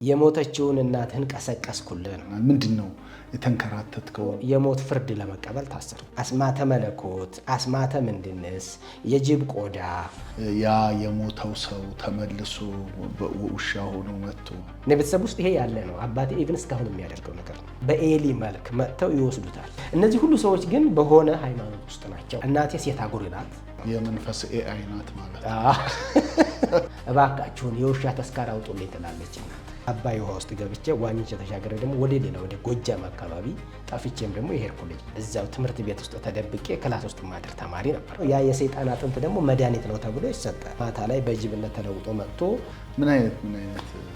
የሞተችውን እናትህን ቀሰቀስኩልህ ነው። ምንድነው የተንከራተትከው? የሞት ፍርድ ለመቀበል ታሰሩ። አስማተ መለኮት፣ አስማተ ምንድንስ፣ የጅብ ቆዳ። ያ የሞተው ሰው ተመልሶ ውሻ ሆኖ መጥቶ እኔ ቤተሰብ ውስጥ ይሄ ያለ ነው። አባቴ ኢቭን እስካሁን የሚያደርገው ነገር ነው። በኤሊ መልክ መጥተው ይወስዱታል። እነዚህ ሁሉ ሰዎች ግን በሆነ ሃይማኖት ውስጥ ናቸው። እናቴ ሴት አጉሪ ናት። የመንፈስ ኤአይ ናት ማለት እባካችሁን የውሻ ተስካር አውጡልኝ ትላለች እናት። አባይ ውሃ ውስጥ ገብቼ ዋኝቼ ተሻገረ ደግሞ ወደ ሌላ ወደ ጎጃም አካባቢ ጠፍቼም ደግሞ የሄድኩ ልጅ እዛው ትምህርት ቤት ውስጥ ተደብቄ ክላስ ውስጥ ማድር ተማሪ ነበር። ያ የሰይጣን አጥንት ደግሞ መድኃኒት ነው ተብሎ ይሰጣል። ማታ ላይ በጅብነት ተለውጦ መጥቶ ምን አይነት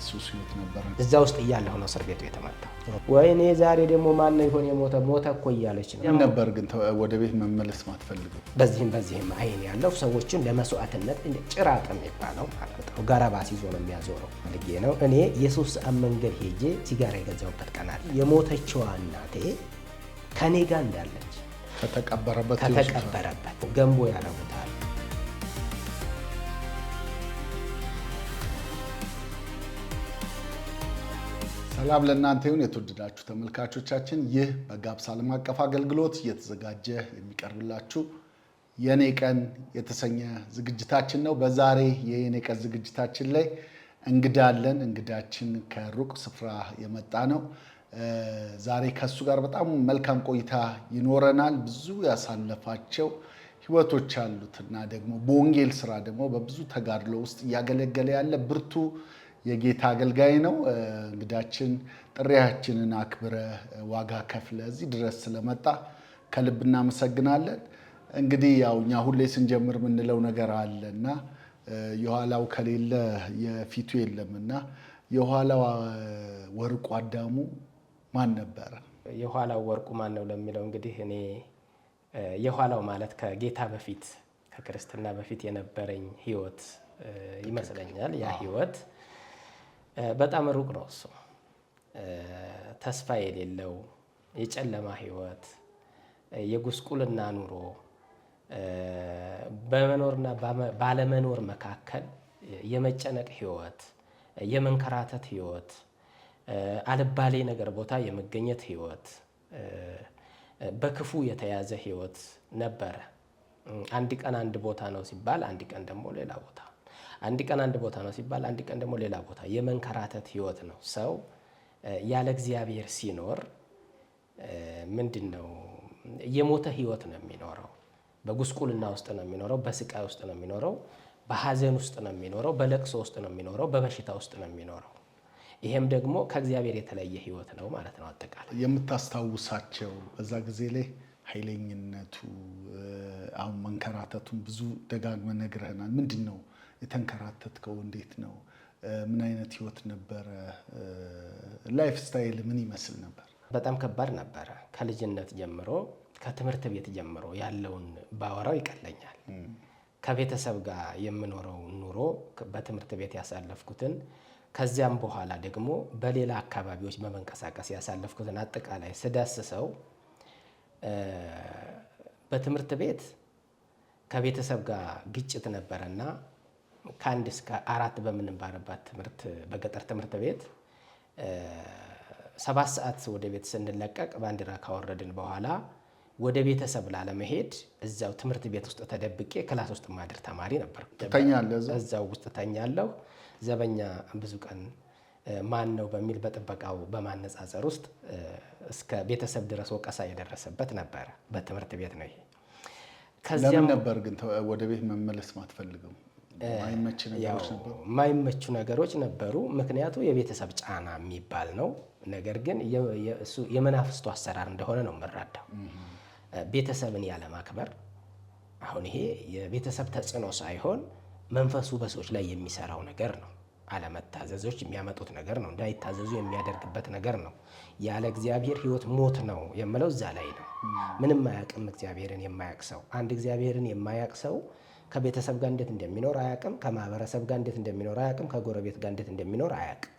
ሱስ ህይወት ነበር? እዛ ውስጥ እያለሁ ነው እስር ቤቱ የተመታው። ወይኔ ዛሬ ደግሞ ማን ይሆን የሞተ ሞተ እኮ እያለች ነው ነበር። ግን ወደ ቤት መመለስ ማትፈልገው? በዚህም አይን ያለው ሰዎችን ለመስዋዕትነት ጭራቅ የሚባለው ማለት ነው። ጋራባስ ይዞ ነው የሚያዞረው ልጌ ነው። እኔ የሶስት ሰዓት መንገድ ሄጄ ሲጋራ የገዛሁበት ቀን አለ። የሞተችዋ እናቴ ከኔ ጋር እንዳለች ከተቀበረበት ገንቦ ያረጉታል። ሰላም ለእናንተ ይሁን የተወደዳችሁ ተመልካቾቻችን። ይህ በጋብስ ዓለም አቀፍ አገልግሎት እየተዘጋጀ የሚቀርብላችሁ የኔ ቀን የተሰኘ ዝግጅታችን ነው። በዛሬ የኔ ቀን ዝግጅታችን ላይ እንግዳ አለን። እንግዳችን ከሩቅ ስፍራ የመጣ ነው። ዛሬ ከሱ ጋር በጣም መልካም ቆይታ ይኖረናል። ብዙ ያሳለፋቸው ህይወቶች አሉትና ደግሞ በወንጌል ስራ ደግሞ በብዙ ተጋድሎ ውስጥ እያገለገለ ያለ ብርቱ የጌታ አገልጋይ ነው። እንግዳችን ጥሪያችንን አክብረ ዋጋ ከፍለ እዚህ ድረስ ስለመጣ ከልብ እናመሰግናለን። እንግዲህ ያው እኛ ሁሌ ስንጀምር የምንለው ነገር አለና የኋላው ከሌለ የፊቱ የለምና የኋላው ወርቁ አዳሙ ማን ነበረ? የኋላው ወርቁ ማን ነው ለሚለው እንግዲህ እኔ የኋላው ማለት ከጌታ በፊት ከክርስትና በፊት የነበረኝ ህይወት ይመስለኛል። ያ ህይወት በጣም ሩቅ ነው። እሱ ተስፋ የሌለው የጨለማ ህይወት፣ የጉስቁልና ኑሮ፣ በመኖርና ባለመኖር መካከል የመጨነቅ ህይወት፣ የመንከራተት ህይወት፣ አልባሌ ነገር ቦታ የመገኘት ህይወት፣ በክፉ የተያዘ ህይወት ነበረ። አንድ ቀን አንድ ቦታ ነው ሲባል አንድ ቀን ደግሞ ሌላ ቦታ፣ አንድ ቀን አንድ ቦታ ነው ሲባል አንድ ቀን ደግሞ ሌላ ቦታ፣ የመንከራተት ህይወት ነው። ሰው ያለ እግዚአብሔር ሲኖር ምንድነው የሞተ ህይወት ነው የሚኖረው። በጉስቁልና ውስጥ ነው የሚኖረው፣ በስቃይ ውስጥ ነው የሚኖረው፣ በሐዘን ውስጥ ነው የሚኖረው፣ በለቅሶ ውስጥ ነው የሚኖረው፣ በበሽታ ውስጥ ነው የሚኖረው። ይሄም ደግሞ ከእግዚአብሔር የተለየ ህይወት ነው ማለት ነው። አጠቃላይ የምታስታውሳቸው በዛ ጊዜ ላይ ኃይለኝነቱ፣ አሁን መንከራተቱን ብዙ ደጋግመህ ነግረህናል። ምንድነው የተንከራተትከው? እንዴት ነው? ምን አይነት ህይወት ነበረ? ላይፍ ስታይል ምን ይመስል ነበር? በጣም ከባድ ነበረ። ከልጅነት ጀምሮ ከትምህርት ቤት ጀምሮ ያለውን ባወራው ይቀለኛል። ከቤተሰብ ጋር የምኖረው ኑሮ፣ በትምህርት ቤት ያሳለፍኩትን፣ ከዚያም በኋላ ደግሞ በሌላ አካባቢዎች በመንቀሳቀስ ያሳለፍኩትን አጠቃላይ ስዳስሰው በትምህርት ቤት ከቤተሰብ ጋር ግጭት ነበረና ከ1 እስከ 4 በምንማርበት ትምህርት በገጠር ትምህርት ቤት 7 ሰዓት ወደ ቤት ስንለቀቅ ባንዲራ ካወረድን በኋላ ወደ ቤተሰብ ላለመሄድ እዛው ትምህርት ቤት ውስጥ ተደብቄ ክላስ ውስጥ ማድር ተማሪ ነበር። እዛው ውስጥ ተኛለሁ። ዘበኛ ብዙ ቀን ማን ነው በሚል በጥበቃው በማነጻጸር ውስጥ እስከ ቤተሰብ ድረስ ወቀሳ የደረሰበት ነበረ። በትምህርት ቤት ነው ይሄ። ለምን ነበር ግን ወደ ቤት መመለስ ማትፈልገው? ማይመቹ ነገሮች ነበሩ። ምክንያቱ የቤተሰብ ጫና የሚባል ነው። ነገር ግን እሱ የመናፍስቱ አሰራር እንደሆነ ነው የምረዳው። ቤተሰብን ያለማክበር፣ አሁን ይሄ የቤተሰብ ተጽዕኖ ሳይሆን መንፈሱ በሰዎች ላይ የሚሰራው ነገር ነው። አለመታዘዞች የሚያመጡት ነገር ነው። እንዳይታዘዙ የሚያደርግበት ነገር ነው። ያለ እግዚአብሔር ህይወት ሞት ነው የምለው እዛ ላይ ነው። ምንም አያውቅም እግዚአብሔርን የማያውቅ ሰው። አንድ እግዚአብሔርን የማያውቅ ሰው ከቤተሰብ ጋር እንዴት እንደሚኖር አያውቅም። ከማህበረሰብ ጋር እንዴት እንደሚኖር አያውቅም። ከጎረቤት ጋር እንዴት እንደሚኖር አያውቅም።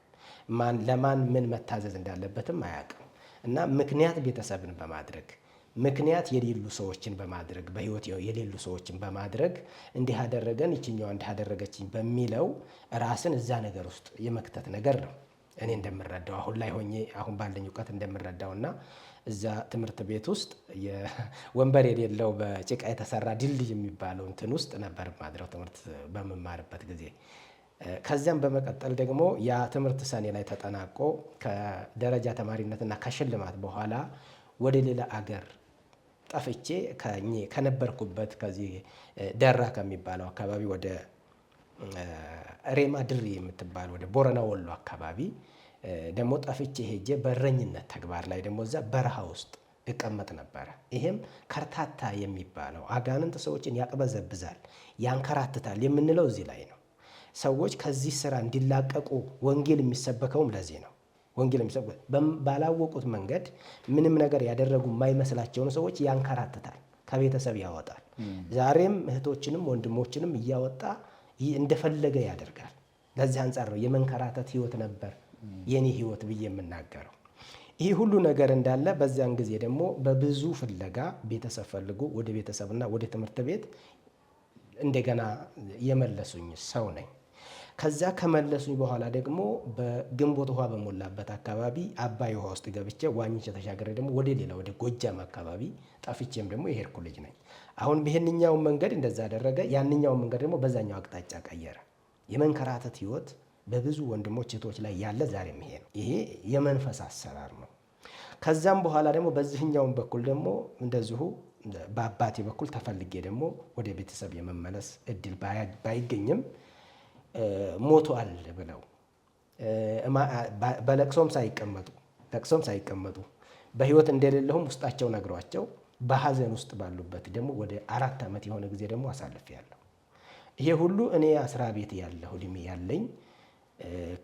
ለማን ምን መታዘዝ እንዳለበትም አያውቅም። እና ምክንያት ቤተሰብን በማድረግ ምክንያት የሌሉ ሰዎችን በማድረግ በህይወት የሌሉ ሰዎችን በማድረግ እንዲህ አደረገን ይችኛው እንዲህ አደረገችኝ በሚለው ራስን እዛ ነገር ውስጥ የመክተት ነገር ነው። እኔ እንደምረዳው አሁን ላይ ሆኜ አሁን ባለኝ እውቀት እንደምረዳውና እዛ ትምህርት ቤት ውስጥ ወንበር የሌለው በጭቃ የተሰራ ድልድይ የሚባለው እንትን ውስጥ ነበር ማድረው ትምህርት በመማርበት ጊዜ። ከዚያም በመቀጠል ደግሞ ያ ትምህርት ሰኔ ላይ ተጠናቆ ከደረጃ ተማሪነትና ከሽልማት በኋላ ወደ ሌላ አገር ጠፍቼ ከነበርኩበት ከዚህ ደራ ከሚባለው አካባቢ ወደ ሬማ ድሪ የምትባል ወደ ቦረና ወሎ አካባቢ ደግሞ ጠፍቼ ሄጄ በረኝነት ተግባር ላይ ደግሞ እዛ በረሃ ውስጥ እቀመጥ ነበረ። ይሄም ከርታታ የሚባለው አጋንንት ሰዎችን ያቅበዘብዛል፣ ያንከራትታል የምንለው እዚህ ላይ ነው። ሰዎች ከዚህ ስራ እንዲላቀቁ ወንጌል የሚሰበከውም ለዚህ ነው። ወንጌል ባላወቁት መንገድ ምንም ነገር ያደረጉ የማይመስላቸውን ሰዎች ያንከራትታል፣ ከቤተሰብ ያወጣል። ዛሬም እህቶችንም ወንድሞችንም እያወጣ እንደፈለገ ያደርጋል። ለዚህ አንጻር ነው የመንከራተት ህይወት ነበር የኔ ህይወት ብዬ የምናገረው። ይህ ሁሉ ነገር እንዳለ በዚያን ጊዜ ደግሞ በብዙ ፍለጋ ቤተሰብ ፈልጎ ወደ ቤተሰብና ወደ ትምህርት ቤት እንደገና የመለሱኝ ሰው ነኝ። ከዛ ከመለሱኝ በኋላ ደግሞ በግንቦት ውሃ በሞላበት አካባቢ አባይ ውሃ ውስጥ ገብቼ ዋኝቼ ተሻገረ ደግሞ ወደ ሌላ ወደ ጎጃም አካባቢ ጠፍቼም ደግሞ የሄድኩ ልጅ ነኝ። አሁን ይህንኛውን መንገድ እንደዛ አደረገ፣ ያንኛውን መንገድ ደግሞ በዛኛው አቅጣጫ ቀየረ። የመንከራተት ህይወት በብዙ ወንድሞች እህቶች ላይ ያለ ዛሬም ይሄ ነው። ይሄ የመንፈስ አሰራር ነው። ከዛም በኋላ ደግሞ በዚህኛውን በኩል ደግሞ እንደዚሁ በአባቴ በኩል ተፈልጌ ደግሞ ወደ ቤተሰብ የመመለስ እድል ባይገኝም ሞቷል ብለው በለቅሶም ሳይቀመጡ በህይወት እንደሌለሁም ውስጣቸው ነግሯቸው በሀዘን ውስጥ ባሉበት ደግሞ ወደ 4 ዓመት የሆነ ጊዜ ደግሞ አሳልፌያለሁ። ይሄ ሁሉ እኔ 10 ቤት ያለሁ እድሜ ያለኝ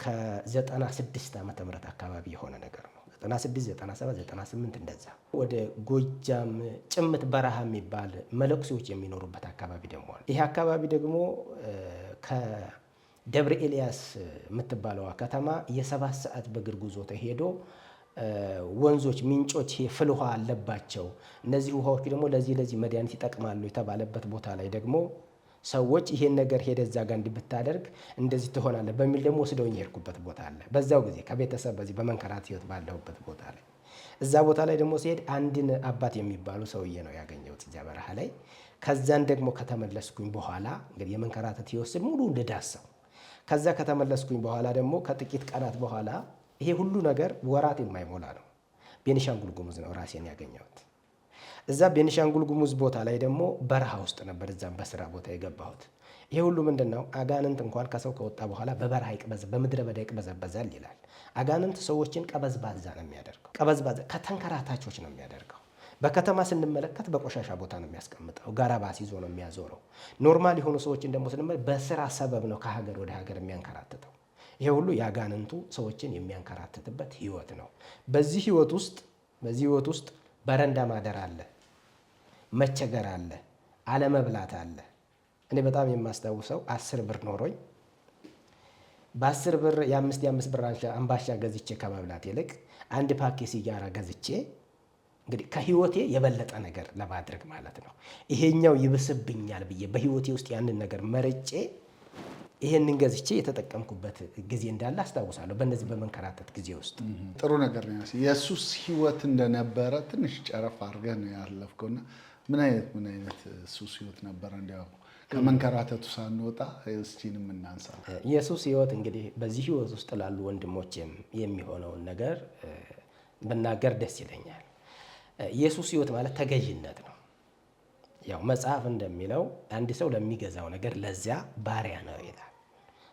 ከ96 ዓመተ ምህረት አካባቢ የሆነ ነገር ነው። 96፣ 97፣ 98 እንደዛ ወደ ጎጃም ጭምት በረሃ የሚባል መለኩሴዎች የሚኖሩበት አካባቢ ደግሞ አለ። ይሄ አካባቢ ደግሞ ከደብረ ኤልያስ የምትባለዋ ከተማ የ7 ሰዓት በእግር ጉዞ ተሄዶ ወንዞች፣ ምንጮች ፍል ውሃ አለባቸው። እነዚህ ውሃዎች ደግሞ ለዚህ መድኃኒት ይጠቅማሉ የተባለበት ቦታ ላይ ደግሞ ሰዎች ይሄን ነገር ሄደ እዛ ጋር እንዲብታደርግ እንደዚህ ትሆናለህ በሚል ደግሞ ወስደውኝ የሄድኩበት ቦታ አለ። በዛው ጊዜ ከቤተሰብ በዚህ በመንከራት ህይወት ባለሁበት ቦታ ላይ እዛ ቦታ ላይ ደግሞ ሲሄድ አንድን አባት የሚባሉ ሰውዬ ነው ያገኘሁት እዚያ በረሃ ላይ። ከዛን ደግሞ ከተመለስኩኝ በኋላ እንግዲህ የመንከራተት ህይወት ሙሉ እንደዳሰው ከዛ ከተመለስኩኝ በኋላ ደግሞ ከጥቂት ቀናት በኋላ ይሄ ሁሉ ነገር ወራት የማይሞላ ነው። ቤኒሻንጉል ጉሙዝ ነው ራሴን ያገኘሁት። እዛ ቤኒሻንጉል ጉሙዝ ቦታ ላይ ደግሞ በረሃ ውስጥ ነበር እዛም በስራ ቦታ የገባሁት። ይሄ ሁሉ ምንድነው? አጋንንት እንኳን ከሰው ከወጣ በኋላ በበረሃ በምድረ በዳ ይቅበዘበዛል ይላል። አጋንንት ሰዎችን ቀበዝባዛ ነው የሚያደርገው። ቀበዝባዛ ከተንከራታቾች ነው የሚያደርገው። በከተማ ስንመለከት በቆሻሻ ቦታ ነው የሚያስቀምጠው፣ ጋራባስ ይዞ ነው የሚያዞረው። ኖርማል የሆኑ ሰዎችን ደግሞ ስንመለከት በስራ ሰበብ ነው ከሀገር ወደ ሀገር የሚያንከራትተው። ይሄ ሁሉ የአጋንንቱ ሰዎችን የሚያንከራትትበት ህይወት ነው። በዚህ ህይወት ውስጥ በረንዳ ማደር አለ፣ መቸገር አለ፣ አለመብላት አለ። እኔ በጣም የማስታውሰው 10 ብር ኖሮኝ በ10 ብር የ5 ብር አምባሻ ገዝቼ ከመብላት ይልቅ አንድ ፓኬ ሲጋራ ገዝቼ እንግዲህ ከህይወቴ የበለጠ ነገር ለማድረግ ማለት ነው ይሄኛው ይብስብኛል ብዬ በህይወቴ ውስጥ ያንን ነገር መርጬ ይሄንን ገዝቼ የተጠቀምኩበት ጊዜ እንዳለ አስታውሳለሁ። በእነዚህ በመንከራተት ጊዜ ውስጥ ጥሩ ነገር ነው። የሱስ ህይወት እንደነበረ ትንሽ ጨረፍ አድርገህ ነው ያለፍከውና ምን አይነት ሱስ ህይወት ነበረ? እንዲያው ከመንከራተቱ ሳንወጣ እስቲንም እናንሳ። የሱስ ህይወት እንግዲህ በዚህ ህይወት ውስጥ ላሉ ወንድሞቼም የሚሆነውን ነገር ብናገር ደስ ይለኛል። የሱስ ህይወት ማለት ተገዥነት ነው። ያው መጽሐፍ እንደሚለው አንድ ሰው ለሚገዛው ነገር ለዚያ ባሪያ ነው ይላል።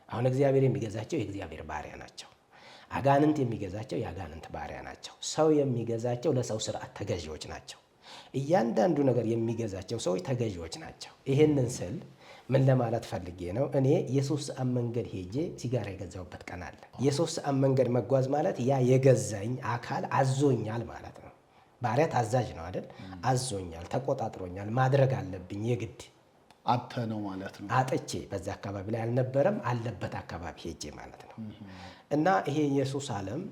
አሁን እግዚአብሔር የሚገዛቸው የእግዚአብሔር ባሪያ ናቸው። አጋንንት የሚገዛቸው የአጋንንት ባሪያ ናቸው። ሰው የሚገዛቸው ለሰው ስርዓት ተገዢዎች ናቸው። እያንዳንዱ ነገር የሚገዛቸው ሰዎች ተገዢዎች ናቸው። ይሄንን ስል ምን ለማለት ፈልጌ ነው? እኔ የ3 ሰዓት መንገድ ሄጄ ሲጋራ የገዛሁበት ቀን አለ። የ3 ሰዓት መንገድ መጓዝ ማለት ያ የገዛኝ አካል አዞኛል ማለት ነው። ባሪያ ታዛዥ ነው አይደል? አዞኛል፣ ተቆጣጥሮኛል፣ ማድረግ አለብኝ የግድ አጥተ ነው ማለት ነው። አጥቼ በዛ አካባቢ ላይ አልነበረም አለበት አካባቢ ሄጄ ማለት ነው። እና ይሄ የሱስ ዓለም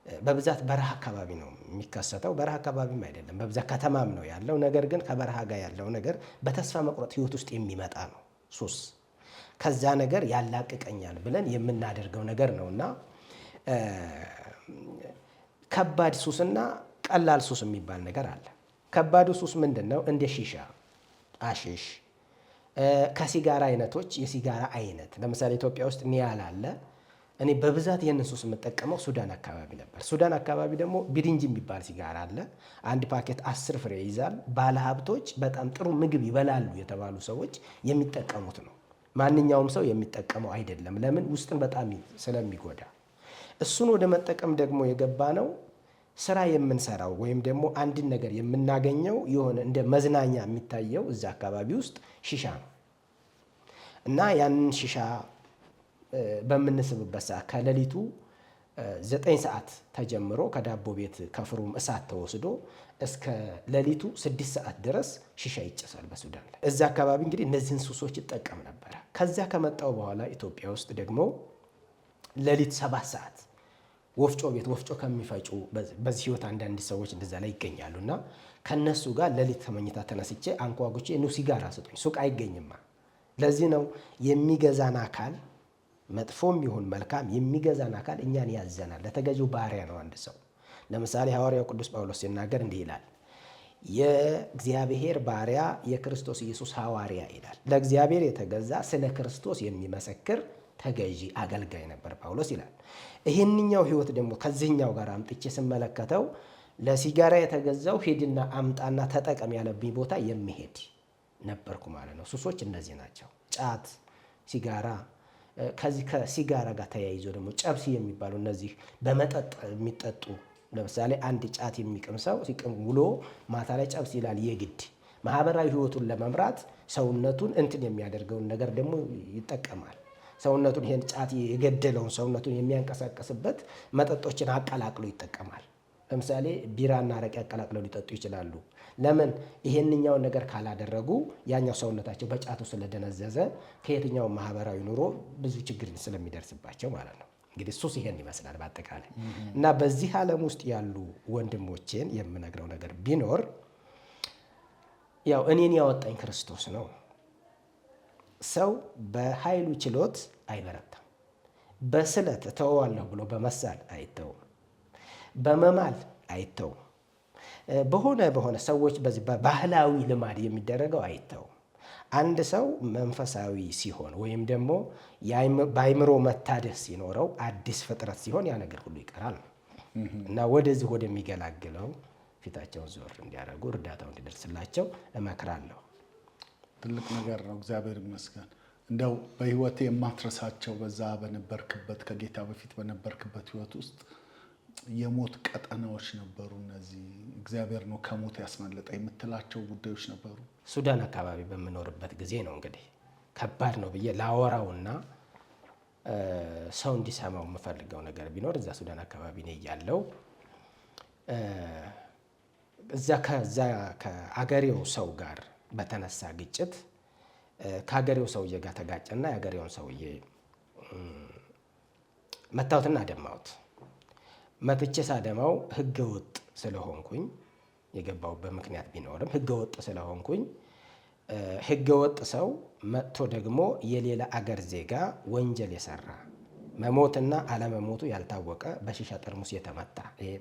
በብዛት በረሃ አካባቢ ነው የሚከሰተው። በረሃ አካባቢም አይደለም በብዛት ከተማም ነው ያለው። ነገር ግን ከበረሃ ጋር ያለው ነገር በተስፋ መቁረጥ ህይወት ውስጥ የሚመጣ ነው ሱስ። ከዛ ነገር ያላቅቀኛል ብለን የምናደርገው ነገር ነውና ከባድ ሱስና ቀላል ሱስ የሚባል ነገር አለ። ከባዱ ሱስ ምንድን ነው? እንደ ሺሻ፣ አሽሽ፣ ከሲጋራ አይነቶች የሲጋራ አይነት ለምሳሌ ኢትዮጵያ ውስጥ ኒያላ አለ። እኔ በብዛት ይህንን ሱስ የምጠቀመው ሱዳን አካባቢ ነበር። ሱዳን አካባቢ ደግሞ ቢሪንጂ የሚባል ሲጋራ አለ። አንድ ፓኬት 10 ፍሬ ይዛል። ባለሀብቶች፣ በጣም ጥሩ ምግብ ይበላሉ የተባሉ ሰዎች የሚጠቀሙት ነው። ማንኛውም ሰው የሚጠቀመው አይደለም። ለምን? ውስጥን በጣም ስለሚጎዳ። እሱን ወደ መጠቀም ደግሞ የገባ ነው ስራ የምንሰራው ወይም ደግሞ አንድን ነገር የምናገኘው የሆነ እንደ መዝናኛ የሚታየው እዛ አካባቢ ውስጥ ሺሻ ነው እና ያንን ሺሻ በምንስብበት ሰዓት ከሌሊቱ 9 ሰዓት ተጀምሮ ከዳቦ ቤት ከፍሩም እሳት ተወስዶ እስከ ሌሊቱ 6 ሰዓት ድረስ ሺሻ ይጨሳል በሱዳን ላይ። እዛ አካባቢ እንግዲህ እነዚህን ሱሶች ይጠቀም ነበረ። ከዚያ ከመጣው በኋላ ኢትዮጵያ ውስጥ ደግሞ ሌሊት 7 ሰዓት ወፍጮ ቤት ወፍጮ ከሚፈጩ በዚህ ህይወት አንዳንድ ሰዎች እንደዛ ላይ ይገኛሉ እና ከነሱ ጋር ሌሊት ከመኝታ ተነስቼ አንኳኩቼ ኑ ሲጋራ ስጡኝ፣ ሱቅ አይገኝማ። ለዚህ ነው የሚገዛን አካል መጥፎም ይሁን መልካም የሚገዛን አካል እኛን ያዘናል። ለተገዢው ባሪያ ነው አንድ ሰው። ለምሳሌ ሐዋርያው ቅዱስ ጳውሎስ ሲናገር እንዲህ ይላል፣ የእግዚአብሔር ባሪያ የክርስቶስ ኢየሱስ ሐዋርያ ይላል። ለእግዚአብሔር የተገዛ ስለ ክርስቶስ የሚመሰክር ተገዢ አገልጋይ ነበር ጳውሎስ ይላል። ይህንኛው ህይወት ደግሞ ከዚህኛው ጋር አምጥቼ ስመለከተው ለሲጋራ የተገዛው ሂድና አምጣና ተጠቀም ያለብኝ ቦታ የሚሄድ ነበርኩ ማለት ነው። ሱሶች እነዚህ ናቸው። ጫት፣ ሲጋራ፣ ከዚህ ከሲጋራ ጋር ተያይዞ ደግሞ ጨብሲ የሚባሉ እነዚህ በመጠጥ የሚጠጡ ለምሳሌ አንድ ጫት የሚቅም ሰው ሲቅም ውሎ ማታ ላይ ጨብሲ ይላል። የግድ ማህበራዊ ህይወቱን ለመምራት ሰውነቱን እንትን የሚያደርገውን ነገር ደግሞ ይጠቀማል። ሰውነቱን ይሄን ጫት የገደለውን ሰውነቱን የሚያንቀሳቀስበት መጠጦችን አቀላቅሎ ይጠቀማል። ለምሳሌ ቢራና አረቄ አቀላቅለው ሊጠጡ ይችላሉ። ለምን? ይሄንኛውን ነገር ካላደረጉ ያኛው ሰውነታቸው በጫቱ ስለደነዘዘ ከየትኛው ማህበራዊ ኑሮ ብዙ ችግር ስለሚደርስባቸው ማለት ነው። እንግዲህ ሱስ ይሄን ይመስላል በአጠቃላይ እና በዚህ ዓለም ውስጥ ያሉ ወንድሞቼን የምነግረው ነገር ቢኖር ያው እኔን ያወጣኝ ክርስቶስ ነው። ሰው በኃይሉ ችሎት አይበረታም። በስለት እተወዋለሁ ብሎ በመሳል አይተውም። በመማል አይተውም። በሆነ ሰዎች በዚህ በባህላዊ ልማድ የሚደረገው አይተውም። አንድ ሰው መንፈሳዊ ሲሆን ወይም ደግሞ በአይምሮ መታደስ ሲኖረው አዲስ ፍጥረት ሲሆን ያ ነገር ሁሉ ይቀራል ነው እና ወደዚህ ወደሚገላግለው ፊታቸውን ዞር እንዲያደርጉ እርዳታው እንዲደርስላቸው እመክራለሁ። ትልቅ ነገር ነው። እግዚአብሔር ይመስገን። እንደው በህይወቴ የማትረሳቸው በዛ በነበርክበት ከጌታ በፊት በነበርክበት ህይወት ውስጥ የሞት ቀጠናዎች ነበሩ። እነዚህ እግዚአብሔር ነው ከሞት ያስመለጠ የምትላቸው ጉዳዮች ነበሩ? ሱዳን አካባቢ በምኖርበት ጊዜ ነው እንግዲህ ከባድ ነው ብዬ ላወራውና ሰው እንዲሰማው የምፈልገው ነገር ቢኖር እዛ ሱዳን አካባቢ ነው ያለው። እዛ ከአገሬው ሰው ጋር በተነሳ ግጭት ከሀገሬው ሰውዬ ጋር ተጋጨና የሀገሬውን ሰውዬ መታወትና አደማሁት። መትቼ ሳደማው ህገወጥ ስለሆንኩኝ የገባሁበት ምክንያት ቢኖርም ህገወጥ ስለሆንኩኝ ህገወጥ ሰው መጥቶ ደግሞ የሌላ አገር ዜጋ ወንጀል የሰራ መሞትና አለመሞቱ ያልታወቀ በሺሻ ጠርሙስ የተመታ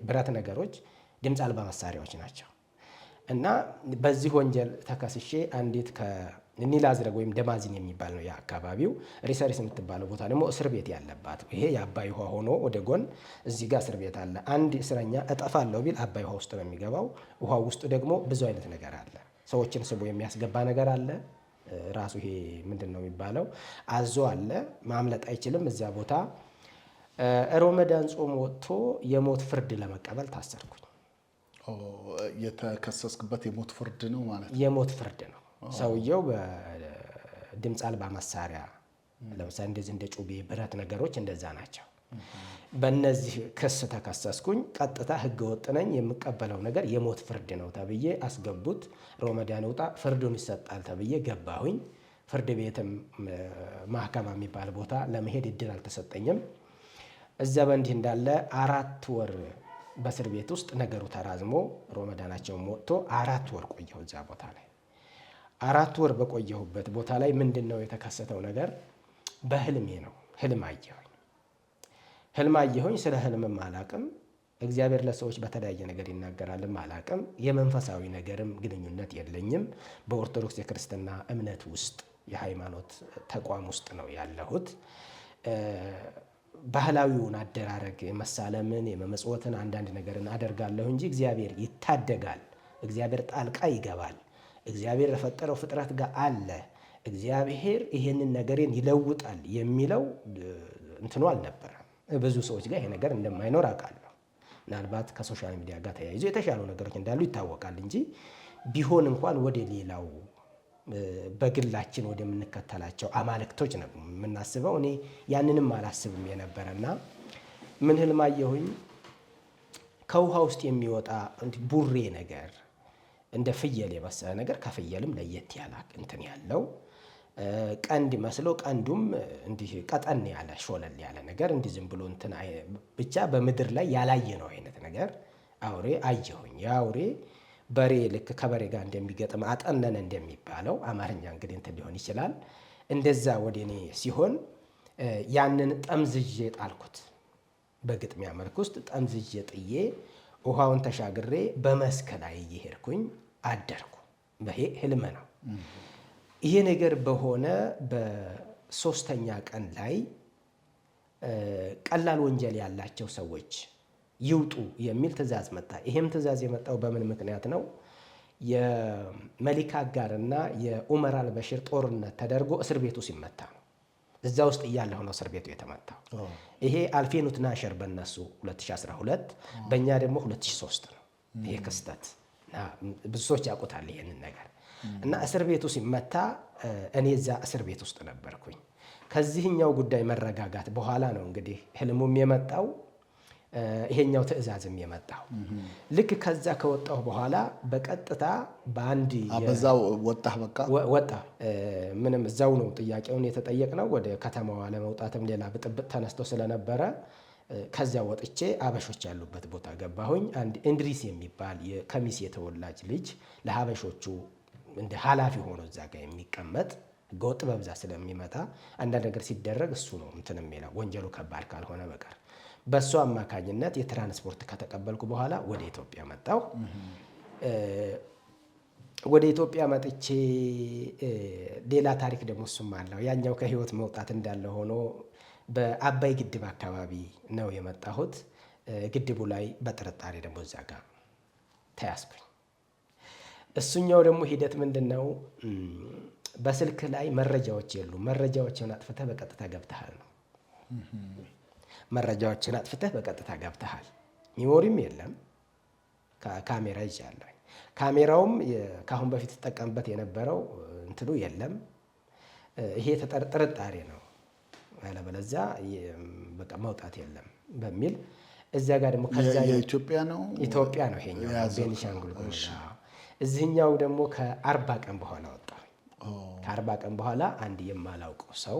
ብረት ነገሮች ድምፅ አልባ መሳሪያዎች ናቸው እና በዚህ ወንጀል ተከስሼ አንዲት ኒላዝረግ ወይም ደማዚን የሚባል ነው የአካባቢው። ሪሰሪስ የምትባለው ቦታ ደግሞ እስር ቤት ያለባት። ይሄ የአባይ ውሃ ሆኖ ወደ ጎን እዚህ ጋር እስር ቤት አለ። አንድ እስረኛ እጠፋለሁ ቢል አባይ ውሃ ውስጥ ነው የሚገባው። ውሃ ውስጥ ደግሞ ብዙ አይነት ነገር አለ። ሰዎችን ስቦ የሚያስገባ ነገር አለ። ራሱ ይሄ ምንድን ነው የሚባለው አዞ አለ። ማምለጥ አይችልም እዚያ ቦታ። ሮመዳን ጾም ወጥቶ የሞት ፍርድ ለመቀበል ታሰርኩኝ። የተከሰስክበት የሞት ፍርድ ነው ማለት ነው? የሞት ፍርድ ነው። ሰውየው በድምፅ አልባ መሳሪያ ለምሳሌ እንደዚህ እንደ ጩቤ ብረት ነገሮች እንደዛ ናቸው። በእነዚህ ክስ ተከሰስኩኝ። ቀጥታ ህገ ወጥ ነኝ፣ የምቀበለው ነገር የሞት ፍርድ ነው ተብዬ አስገቡት። ሮመዳን ውጣ ፍርዱን ይሰጣል ተብዬ ገባሁኝ። ፍርድ ቤትም ማህከማ የሚባል ቦታ ለመሄድ እድል አልተሰጠኝም። እዛ በእንዲህ እንዳለ 4 ወር በእስር ቤት ውስጥ ነገሩ ተራዝሞ ሮመዳናቸውን ወጥቶ 4 ወር ቆየሁ እዛ ቦታ ላይ። 4 ወር በቆየሁበት ቦታ ላይ ምንድን ነው የተከሰተው ነገር? በህልሜ ነው። ህልም አየሁኝ። ህልም አየሁኝ። ስለ ህልምም አላቅም። እግዚአብሔር ለሰዎች በተለያየ ነገር ይናገራልም አላቅም። የመንፈሳዊ ነገርም ግንኙነት የለኝም። በኦርቶዶክስ የክርስትና እምነት ውስጥ የሃይማኖት ተቋም ውስጥ ነው ያለሁት። ባህላዊውን አደራረግ የመሳለምን የመመጽወትን አንዳንድ ነገርን አደርጋለሁ እንጂ እግዚአብሔር ይታደጋል፣ እግዚአብሔር ጣልቃ ይገባል፣ እግዚአብሔር ለፈጠረው ፍጥረት ጋር አለ፣ እግዚአብሔር ይሄንን ነገሬን ይለውጣል የሚለው እንትኑ አልነበረም። ብዙ ሰዎች ጋር ይሄ ነገር እንደማይኖር አውቃለሁ። ምናልባት ከሶሻል ሚዲያ ጋር ተያይዞ የተሻሉ ነገሮች እንዳሉ ይታወቃል እንጂ ቢሆን እንኳን ወደ ሌላው በግላችን ወደምንከተላቸው አማልክቶች ነው የምናስበው። እኔ ያንንም አላስብም የነበረና ምን ህልም አየሁኝ? ከውሃ ውስጥ የሚወጣ ቡሬ ነገር እንደ ፍየል የመሰለ ነገር፣ ከፍየልም ለየት ያለ እንትን ያለው ቀንድ መስሎ ቀንዱም እንዲህ ቀጠን ያለ ሾለል ያለ ነገር እንዲህ ዝም ብሎ እንትን ብቻ በምድር ላይ ያላየ ነው አይነት ነገር አውሬ አየሁኝ። የአውሬ በሬ ልክ ከበሬ ጋር እንደሚገጥም አጠነነ እንደሚባለው አማርኛ እንግዲህ እንትን ሊሆን ይችላል። እንደዛ ወደ እኔ ሲሆን ያንን ጠምዝዤ ጣልኩት። በግጥሚያ መልክ ውስጥ ጠምዝዤ ጥዬ ውሃውን ተሻግሬ በመስክ ላይ እየሄድኩኝ አደርኩ። ይሄ ህልም ነው። ይሄ ነገር በሆነ በሶስተኛ ቀን ላይ ቀላል ወንጀል ያላቸው ሰዎች ይውጡ የሚል ትእዛዝ መጣ። ይሄም ትእዛዝ የመጣው በምን ምክንያት ነው? የመሊክ አጋርና የኡመር አልበሽር ጦርነት ተደርጎ እስር ቤቱ ሲመታ ነው። እዛ ውስጥ እያለሁ ነው እስር ቤቱ የተመታው። ይሄ አልፌኑት ናሸር በነሱ 2012 በእኛ ደግሞ 2003 ነው ይሄ ክስተት። ብዙ ሰዎች ያውቁታል ይሄንን ነገር እና እስር ቤቱ ሲመታ እኔ እዛ እስር ቤት ውስጥ ነበርኩኝ። ከዚህኛው ጉዳይ መረጋጋት በኋላ ነው እንግዲህ ህልሙም የመጣው ይሄኛው ትእዛዝም የመጣው። ልክ ከዛ ከወጣሁ በኋላ በቀጥታ በአንድ በዛው ወጣህ በቃ ወጣ። ምንም እዛው ነው ጥያቄውን የተጠየቅነው። ወደ ከተማዋ ለመውጣትም ሌላ ብጥብጥ ተነስቶ ስለነበረ ከዚያ ወጥቼ አበሾች ያሉበት ቦታ ገባሁኝ። አንድ እንድሪስ የሚባል የከሚሴ ተወላጅ ልጅ ለሀበሾቹ እንደ ኃላፊ ሆኖ እዛ ጋር የሚቀመጥ ህገወጥ በብዛት ስለሚመጣ አንዳንድ ነገር ሲደረግ እሱ ነው እንትን የሚለው ወንጀሉ ከባድ ካልሆነ በቀር። በእሱ አማካኝነት የትራንስፖርት ከተቀበልኩ በኋላ ወደ ኢትዮጵያ መጣሁ። ወደ ኢትዮጵያ መጥቼ ሌላ ታሪክ ደግሞ እሱም አለው። ያኛው ከህይወት መውጣት እንዳለ ሆኖ በአባይ ግድብ አካባቢ ነው የመጣሁት። ግድቡ ላይ በጥርጣሬ ደግሞ እዛ ጋር ተያዝኩኝ። እሱኛው ደግሞ ሂደት ምንድን ነው? በስልክ ላይ መረጃዎች የሉም። መረጃዎችን አጥፍተህ በቀጥታ ገብተሃል ነው። መረጃዎችን አጥፍተህ በቀጥታ ገብተሃል። ሚሞሪም የለም። ካሜራ ይዣለሁ። ካሜራውም ከአሁን በፊት ተጠቀምበት የነበረው እንትኑ የለም። ይሄ ጥርጣሬ ነው፣ ያለበለዚያ በቃ መውጣት የለም በሚል እዚያ ጋር ደግሞ ከዛ የኢትዮጵያ ነው ኢትዮጵያ ነው ይሄኛው ቤኒሻንጉል ጉሙዝ። እዚህኛው ደግሞ ከ40 ቀን በኋላ ወጣ። ከ40 ቀን በኋላ አንድ የማላውቀው ሰው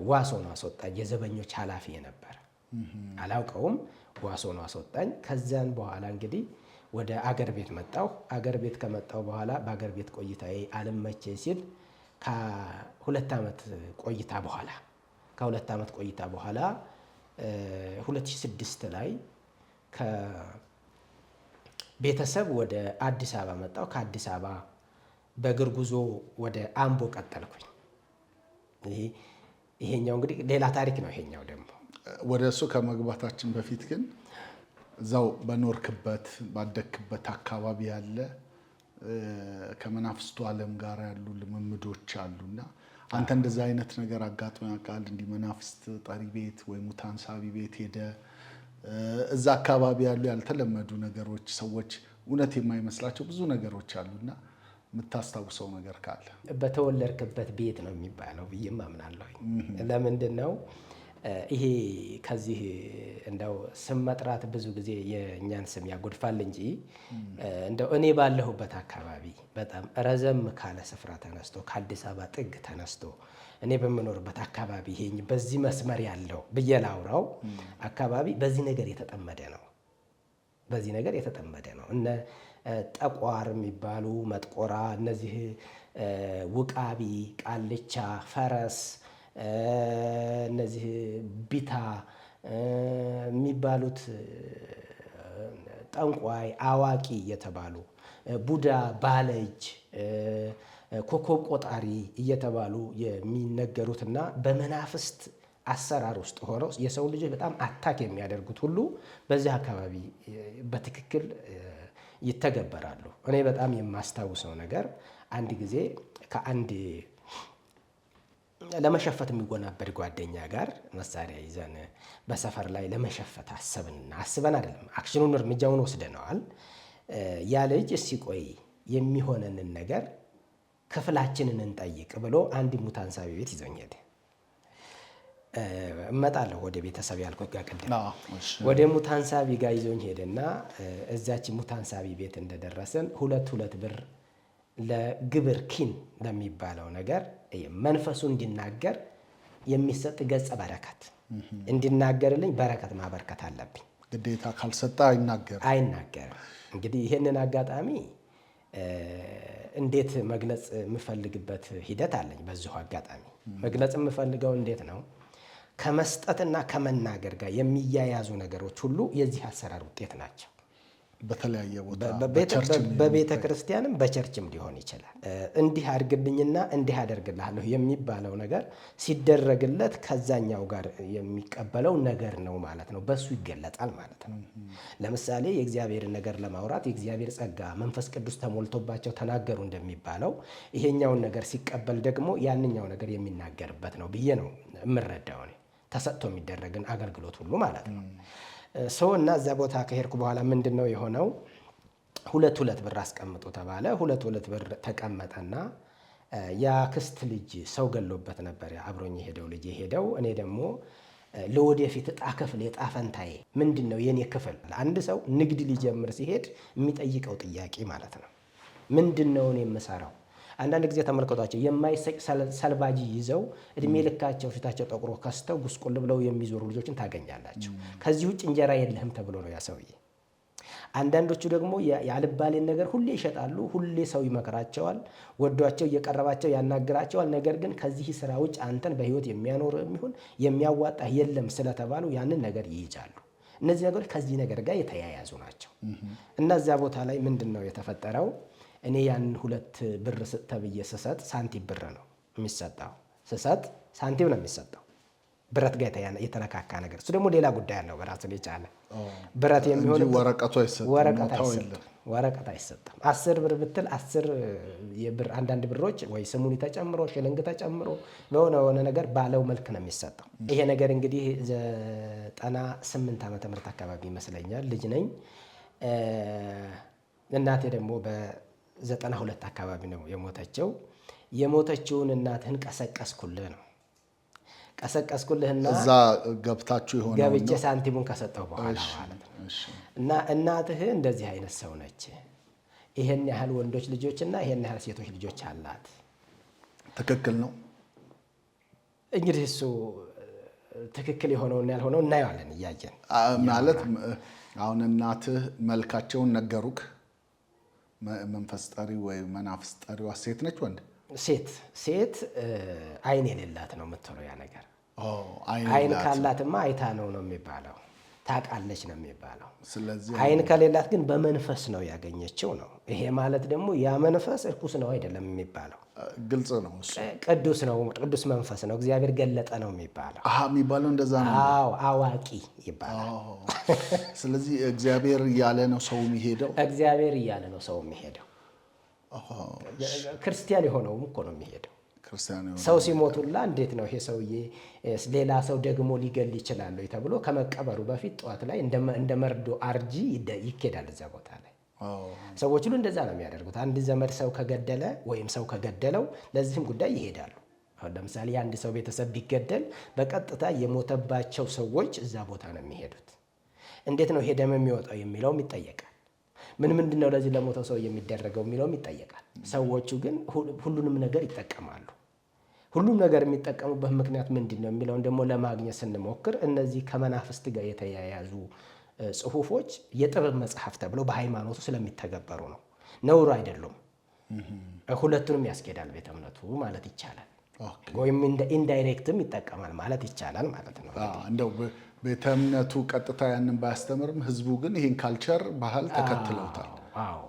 ዋስ ሆኖ አስወጣኝ። የዘበኞች ኃላፊ የነበረ አላውቀውም፣ ዋስ ሆኖ አስወጣኝ። ከዚያን በኋላ እንግዲህ ወደ አገር ቤት መጣሁ። አገር ቤት ከመጣሁ በኋላ በአገር ቤት ቆይታዬ አልመቼ ሲል ከ2 ዓመት ቆይታ በኋላ 2006 ላይ ከቤተሰብ ወደ አዲስ አበባ መጣሁ። ከአዲስ አበባ በእግር ጉዞ ወደ አምቦ ቀጠልኩኝ። ይሄኛው እንግዲህ ሌላ ታሪክ ነው። ይሄኛው ደግሞ ወደ እሱ ከመግባታችን በፊት ግን እዛው በኖርክበት ባደግክበት አካባቢ ያለ ከመናፍስቱ ዓለም ጋር ያሉ ልምምዶች አሉና አንተ እንደዛ አይነት ነገር አጋጥሞ ያውቃል? እንዲህ መናፍስት ጠሪ ቤት ወይ ሙታን ሳቢ ቤት ሄደ እዛ አካባቢ ያሉ ያልተለመዱ ነገሮች ሰዎች እውነት የማይመስላቸው ብዙ ነገሮች አሉና የምታስታውሰው ነገር ካለ? በተወለድክበት ቤት ነው የሚባለው ብዬም አምናለሁ። ለምንድን ነው ይሄ ከዚህ እንደው ስም መጥራት ብዙ ጊዜ የእኛን ስም ያጎድፋል እንጂ እንደው እኔ ባለሁበት አካባቢ በጣም ረዘም ካለ ስፍራ ተነስቶ ከአዲስ አበባ ጥግ ተነስቶ እኔ በምኖርበት አካባቢ ይሄ በዚህ መስመር ያለው ብዬ ላውራው አካባቢ በዚህ ነገር የተጠመደ ነው። እነ ጠቋር የሚባሉ መጥቆራ፣ እነዚህ ውቃቢ፣ ቃልቻ፣ ፈረስ፣ እነዚህ ቢታ፣ የሚባሉት ጠንቋይ፣ አዋቂ እየተባሉ ቡዳ፣ ባለእጅ፣ ኮከብ ቆጣሪ እየተባሉ የሚነገሩትና በመናፍስት አሰራር ውስጥ ሆነው የሰው ልጆች በጣም አታክ የሚያደርጉት ሁሉ በዚህ አካባቢ በትክክል ይተገበራሉ። እኔ በጣም የማስታውሰው ነገር አንድ ጊዜ ከአንድ ለመሸፈት የሚጎናበድ ጓደኛ ጋር መሳሪያ ይዘን በሰፈር ላይ ለመሸፈት አስበን አይደለም፣ አክሽኑን እርምጃውን ወስደነዋል። ያ ልጅ እስኪ ቆይ የሚሆነንን ነገር ክፍላችንን እንጠይቅ ብሎ አንድ ሙታን ሳቢ ቤት ይዞኝ ሄደ። እመጣለሁ ወደ ቤተሰብ ያልኩት ጋር ቅድም ወደ ሙታን ሳቢ ጋር ይዞኝ ሄደና እዛች ሙታን ሳቢ ቤት እንደደረሰን ሁለት ብር ለግብር ኪን ለሚባለው ነገር መንፈሱ እንዲናገር የሚሰጥ ገጸ በረከት እንዲናገርልኝ በረከት ማበርከት አለብኝ። ግዴታ ካልሰጠ አይናገርም። እንግዲህ ይህንን አጋጣሚ እንዴት መግለጽ የምፈልግበት ሂደት አለኝ። በዚሁ አጋጣሚ መግለጽ የምፈልገው እንዴት ነው፣ ከመስጠትና ከመናገር ጋር የሚያያዙ ነገሮች ሁሉ የዚህ አሰራር ውጤት ናቸው። በተለያየ ቦታ በቤተ ክርስቲያንም በቸርችም ሊሆን ይችላል። እንዲህ አድርግልኝና እንዲህ አደርግልሃለሁ የሚባለው ነገር ሲደረግለት ከዛኛው ጋር የሚቀበለው ነገር ነው ማለት ነው። በሱ ይገለጣል ማለት ነው። ለምሳሌ የእግዚአብሔርን ነገር ለማውራት የእግዚአብሔር ጸጋ መንፈስ ቅዱስ ተሞልቶባቸው ተናገሩ እንደሚባለው ይሄኛውን ነገር ሲቀበል ደግሞ ያንኛው ነገር የሚናገርበት ነው ብዬ ነው የምረዳው። ተሰጥቶ የሚደረግን አገልግሎት ሁሉ ማለት ነው። እና እዛ ቦታ ከሄድኩ በኋላ ምንድን ነው የሆነው? ሁለት ብር አስቀምጡ ተባለ። ሁለት ብር ተቀመጠና የአክስት ልጅ ሰው ገሎበት ነበር አብሮኝ የሄደው ልጅ የሄደው። እኔ ደግሞ ለወደፊት ዕጣ ክፍል ዕጣ ፈንታዬ ምንድን ነው የኔ ክፍል? አንድ ሰው ንግድ ሊጀምር ሲሄድ የሚጠይቀው ጥያቄ ማለት ነው፣ ምንድን ነው እኔ የምሰራው? አንዳንድ ጊዜ ተመልከቷቸው፣ የማይሰቅ ሰልባጂ ይዘው እድሜ ልካቸው ፊታቸው ጠቁሮ ከስተው ጉስቁል ብለው የሚዞሩ ልጆችን ታገኛላቸው። ከዚህ ውጭ እንጀራ የለህም ተብሎ ነው ያ ሰውዬ። አንዳንዶቹ ደግሞ ያልባሌን ነገር ሁሌ ይሸጣሉ። ሁሌ ሰው ይመክራቸዋል፣ ወዷቸው እየቀረባቸው ያናግራቸዋል። ነገር ግን ከዚህ ስራ ውጭ አንተን በህይወት የሚያኖር የሚሆን የሚያዋጣ የለም ስለተባሉ ያንን ነገር ይይዛሉ። እነዚህ ነገሮች ከዚህ ነገር ጋር የተያያዙ ናቸው። እና እዚያ ቦታ ላይ ምንድን ነው የተፈጠረው? እኔ ያንን 2 ብር ተብዬ ስሰጥ ሳንቲም ብር ነው የሚሰጠው። ስሰጥ ሳንቲም ነው የሚሰጠው፣ ብረት ጋር የተነካካ ነገር። እሱ ደግሞ ሌላ ጉዳይ አለው በራሱን የቻለ። ብረት የሚሆን ወረቀት አይሰጥም። 10 ብር ብትል 10 የብር አንዳንድ ብሮች ወይ ስሙኒ ተጨምሮ ሽልንግ ተጨምሮ ለሆነ ነገር ባለው መልክ ነው የሚሰጠው። ይሄ ነገር እንግዲህ 98 ዓመተ ምህረት አካባቢ ይመስለኛል፣ ልጅ ነኝ። እናቴ ደግሞ 92 አካባቢ ነው የሞተችው። የሞተችውን እናትህን ቀሰቀስኩልህ ነው ቀሰቀስኩልህና እዛ ገብታችሁ የሆነ ገብቼ ሳንቲሙን ከሰጠው በኋላ ማለት ነው። እና እናትህ እንደዚህ አይነት ሰው ነች፣ ይሄን ያህል ወንዶች ልጆችና ይሄን ያህል ሴቶች ልጆች አላት። ትክክል ነው እንግዲህ እሱ ትክክል የሆነውና ያልሆነው እናየዋለን እያየን ማለት። አሁን እናትህ መልካቸውን ነገሩክ? መንፈስ ጠሪ ወይ መናፍስ ጠሪዋ ሴት ነች ወንድ? ሴት አይን የሌላት ነው የምትለው። ያ ነገር አይን ካላትማ አይታ ነው የሚባለው፣ ታውቃለች ነው የሚባለው። ስለዚህ አይን ከሌላት ግን በመንፈስ ነው ያገኘችው ነው። ይሄ ማለት ደግሞ ያ መንፈስ እርኩስ ነው አይደለም የሚባለው፣ ግልጽ ነው። ቅዱስ ነው፣ ቅዱስ መንፈስ ነው፣ እግዚአብሔር ገለጠ ነው የሚባለው። የሚባለው እንደዛ ነው። አዋቂ ይባላል። ስለዚህ እግዚአብሔር እያለ ነው ሰው የሚሄደው። እግዚአብሔር እያለ ነው ሰው የሚሄደው። ክርስቲያን የሆነውም እኮ ነው የሚሄደው። ሰው ሲሞቱላ እንዴት ነው ይሄ ሰውዬ ሌላ ሰው ደግሞ ሊገል ይችላል ተብሎ ከመቀበሩ በፊት ጠዋት ላይ እንደ መርዶ አርጂ ይኬዳል እዛ ቦታ ላይ። ሰዎች ሁሉ እንደዛ ነው የሚያደርጉት። አንድ ዘመድ ሰው ከገደለ ወይም ሰው ከገደለው ለዚህም ጉዳይ ይሄዳሉ። አሁን ለምሳሌ የአንድ ሰው ቤተሰብ ቢገደል በቀጥታ የሞተባቸው ሰዎች እዛ ቦታ ነው የሚሄዱት። እንዴት ነው ይሄ ደም የሚወጣው የሚለውም ይጠየቃል። ምንድን ነው ለዚህ ለሞተው ሰው የሚደረገው የሚለውም ይጠየቃል። ሰዎቹ ግን ሁሉንም ነገር ይጠቀማሉ። ሁሉም ነገር የሚጠቀሙበት ምክንያት ምንድን ነው የሚለውን ደግሞ ለማግኘት ስንሞክር እነዚህ ከመናፍስት ጋር የተያያዙ ጽሁፎች የጥበብ መጽሐፍ ተብለው በሃይማኖቱ ስለሚተገበሩ ነው። ነውር አይደሉም። ሁለቱንም ያስኬዳል ቤተ እምነቱ ማለት ይቻላል። ወይም ኢንዳይሬክትም ይጠቀማል ማለት ይቻላል ማለት ነው። እንደው ቤተ እምነቱ ቀጥታ ያንን ባያስተምርም ህዝቡ ግን ይህን ካልቸር ባህል ተከትለውታል። አዎ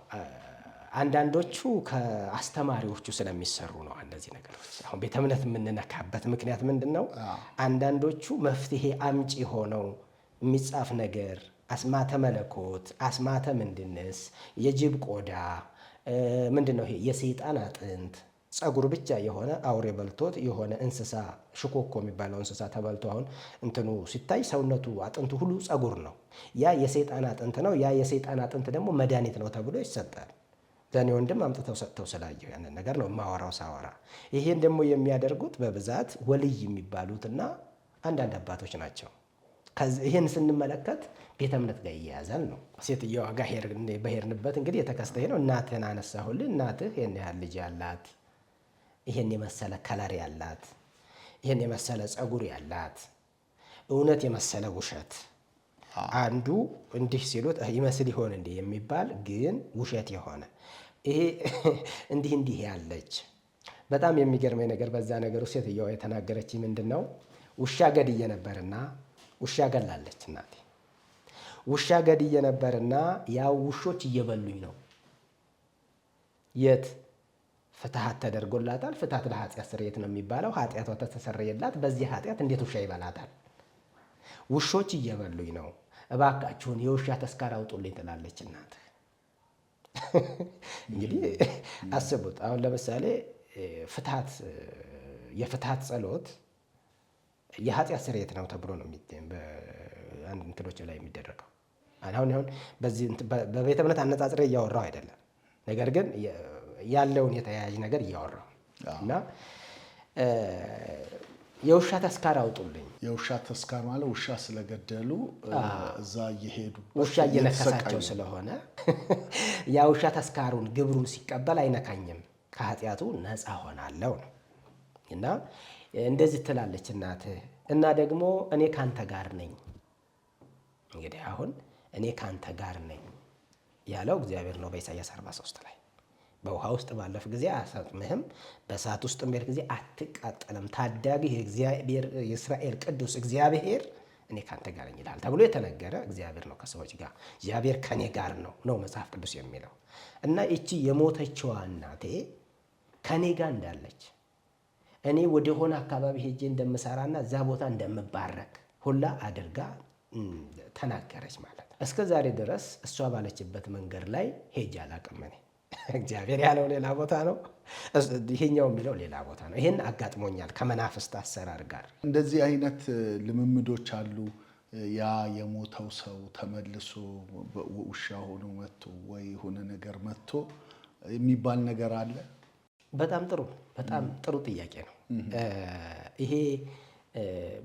አንዳንዶቹ ከአስተማሪዎቹ ስለሚሰሩ ነው እነዚህ ነገሮች። አሁን ቤተ እምነት የምንነካበት ምክንያት ምንድን ነው? አንዳንዶቹ መፍትሄ አምጪ ሆነው የሚጻፍ ነገር አስማተ መለኮት፣ አስማተ ምንድንስ፣ የጅብ ቆዳ ምንድን ነው ይሄ የሰይጣን አጥንት ጸጉር ብቻ የሆነ አውሬ በልቶት የሆነ እንስሳ ሽኮኮ የሚባለው እንስሳ ተበልቶ አሁን እንትኑ ሲታይ ሰውነቱ አጥንቱ ሁሉ ጸጉር ነው። ያ የሰይጣን አጥንት ነው። ያ የሰይጣን አጥንት ደግሞ መድኃኒት ነው ተብሎ ይሰጣል። ለእኔ ወንድም አምጥተው ሰጥተው ስላየው ያንን ነገር ነው የማወራው ሳወራ። ይሄን ደግሞ የሚያደርጉት በብዛት ወልይ የሚባሉትና አንዳንድ አባቶች ናቸው። ይህን ስንመለከት ቤተ እምነት ጋር እያያዛል ነው። ሴትየዋ ጋር በሄድንበት እንግዲህ የተከስተ ነው። እናትህን አነሳሁልህ፣ እናትህ ይህን ያህል ልጅ ያላት፣ ይህን የመሰለ ከለር ያላት፣ ይህን የመሰለ ጸጉር ያላት፣ እውነት የመሰለ ውሸት፣ አንዱ እንዲህ ሲሉት ይመስል ይሆን እንዲህ የሚባል ግን ውሸት የሆነ ይሄ እንዲህ ያለች። በጣም የሚገርመኝ ነገር በዛ ነገሩ ሴትየዋ የተናገረች ምንድን ነው? ውሻ ገድዬ ነበርና ውሻ ገላለች እናቴ። ውሻ ገድዬ ነበርና ያው ውሾች እየበሉኝ ነው። የት ፍትሐት ተደርጎላታል። ፍትሐት ለኃጢአት ስርየት ነው የሚባለው። ኃጢአቷ ተሰረየላት። በዚህ ኃጢአት እንዴት ውሻ ይበላታል? ውሾች እየበሉኝ ነው፣ እባካችሁን የውሻ ተስካር አውጡልኝ ትላለች እናት። እንግዲህ አስቡት። አሁን ለምሳሌ የፍትሐት ጸሎት የኃጢአት ስርየት ነው ተብሎ ነው አንድ እንትኖች ላይ የሚደረገው። አሁን በዚህ በቤተ እምነት አነጻጽሬ እያወራው አይደለም፣ ነገር ግን ያለውን የተያያዥ ነገር እያወራው እና የውሻ ተስካር አውጡልኝ። የውሻ ተስካር ማለት ውሻ ስለገደሉ እዛ እየሄዱ ውሻ እየነከሳቸው ስለሆነ ያ ውሻ ተስካሩን ግብሩን ሲቀበል አይነካኝም፣ ከኃጢአቱ ነፃ ሆናለሁ ነው። እና እንደዚህ ትላለች እናትህ። እና ደግሞ እኔ ካንተ ጋር ነኝ። እንግዲህ አሁን እኔ ካንተ ጋር ነኝ ያለው እግዚአብሔር ነው በኢሳይያስ 43 ላይ። በውሃ ውስጥ ባለፍ ጊዜ አያሰጥምህም፣ በእሳት ውስጥ በሄድክ ጊዜ አትቃጠልም፣ ታዳጊ የእስራኤል ቅዱስ እግዚአብሔር እኔ ካንተ ጋር ነኝ ይላል ተብሎ የተነገረ እግዚአብሔር ነው ከሰዎች ጋር። እግዚአብሔር ከኔ ጋር ነው መጽሐፍ ቅዱስ የሚለው። እና እቺ የሞተችዋ እናቴ ከኔ ጋር እንዳለች እኔ ወደ ሆነ አካባቢ ሄጄ እንደምሰራና እዛ ቦታ እንደምባረክ ሁላ አድርጋ ተናገረች ማለት ነው። እስከ ዛሬ ድረስ እሷ ባለችበት መንገድ ላይ ሄጄ አላቅም። እኔ እግዚአብሔር ያለው ሌላ ቦታ ነው፣ ይሄኛው የሚለው ሌላ ቦታ ነው። ይሄን አጋጥሞኛል ከመናፍስት አሰራር ጋር። እንደዚህ አይነት ልምምዶች አሉ። ያ የሞተው ሰው ተመልሶ ውሻ ሆኖ መጥቶ ወይ የሆነ ነገር መጥቶ የሚባል ነገር አለ። በጣም ጥሩ ጥያቄ ነው። ይሄ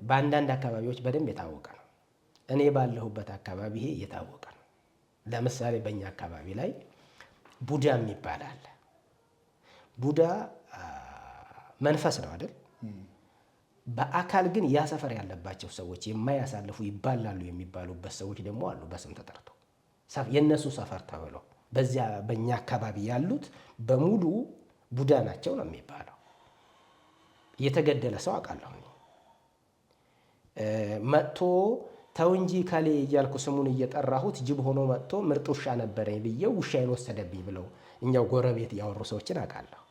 በአንዳንድ አካባቢዎች በደንብ የታወቀ ነው። እኔ ባለሁበት አካባቢ ይሄ የታወቀ ነው። ለምሳሌ በእኛ አካባቢ ላይ ቡዳ የሚባል አለ። ቡዳ መንፈስ ነው አይደል? በአካል ግን ያ ሰፈር ያለባቸው ሰዎች የማያሳልፉ ይባላሉ የሚባሉበት ሰዎች ደግሞ አሉ። በስም ተጠርቶ የእነሱ ሰፈር ተብሎ በዚያ በእኛ አካባቢ ያሉት በሙሉ ቡዳ ናቸው ነው የሚባለው። የተገደለ ሰው አውቃለሁ መጥቶ ተው እንጂ ካሌ እያልኩ ስሙን እየጠራሁት ጅብ ሆኖ መጥቶ ምርጥ ውሻ ነበረኝ ብዬው ውሻዬን ወሰደብኝ ብለው እኛው ጎረቤት ያወሩ ሰዎችን አውቃለሁ።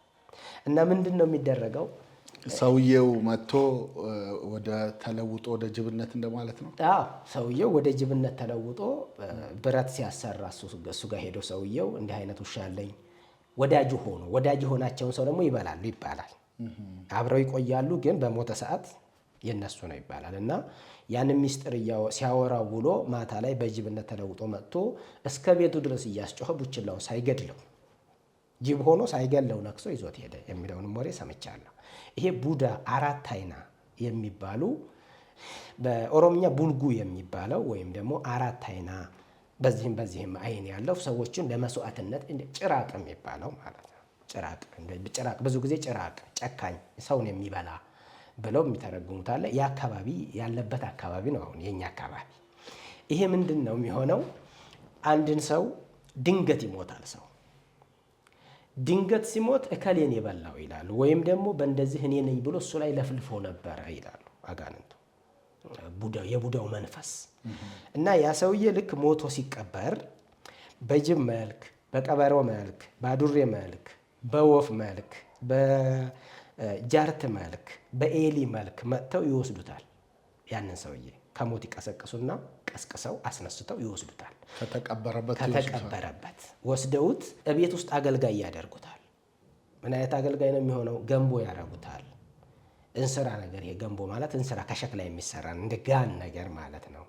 እና ምንድን ነው የሚደረገው? ሰውየው መጥቶ ወደ ተለውጦ ወደ ጅብነት እንደማለት ነው። አዎ ሰውየው ወደ ጅብነት ተለውጦ ብረት ሲያሰራ እሱ ጋር ሄዶ ሰውየው እንዲህ አይነት ውሻ አለኝ ወዳጅ ሆናቸውን ሰው ደግሞ ይበላሉ ይባላል። አብረው ይቆያሉ፣ ግን በሞተ ሰዓት የነሱ ነው ይባላል። እና ያንን ሚስጥር ሲያወራው ውሎ ማታ ላይ በጅብነት ተለውጦ መጥቶ እስከ ቤቱ ድረስ እያስጮኸ ቡችላውን ሳይገድለው ጅብ ሆኖ ሳይገለው ነክሶ ይዞት ሄደ የሚለውንም ወሬ ሰምቻለሁ። ይሄ ቡዳ አራት አይና የሚባሉ በኦሮምኛ ቡልጉ የሚባለው ወይም ደግሞ አራት አይና በዚህም አይን ያለው ሰዎችን ለመስዋዕትነት ጭራቅ የሚባለው ማለት ነው። ጭራቅ ብዙ ጊዜ ጭራቅ ጨካኝ ሰውን የሚበላ ብለው የሚተረጉሙት አለ። የአካባቢ ያለበት አካባቢ ነው አሁን የኛ አካባቢ። ይሄ ምንድን ነው የሚሆነው? አንድን ሰው ድንገት ይሞታል። ሰው ድንገት ሲሞት እከሌን የበላው ይላሉ፣ ወይም ደግሞ በእንደዚህ እኔ ነኝ ብሎ እሱ ላይ ለፍልፎ ነበረ ይላሉ አጋንንቱ። የቡዳው መንፈስ እና ያ ሰውዬ ልክ ሞቶ ሲቀበር በጅብ መልክ፣ በቀበሮ መልክ፣ በአዱሬ መልክ፣ በወፍ መልክ፣ በጃርት መልክ፣ በኤሊ መልክ መጥተው ይወስዱታል። ያንን ሰውዬ ከሞት ይቀሰቅሱና ቀስቅሰው አስነስተው ይወስዱታል። ከተቀበረበት ወስደውት እቤት ውስጥ አገልጋይ ያደርጉታል። ምን አይነት አገልጋይ ነው የሚሆነው? ገንቦ ያደርጉታል። እንስራ ነገር፣ ይሄ ገንቦ ማለት እንስራ ከሸክላ የሚሰራ እንደ ጋን ነገር ማለት ነው።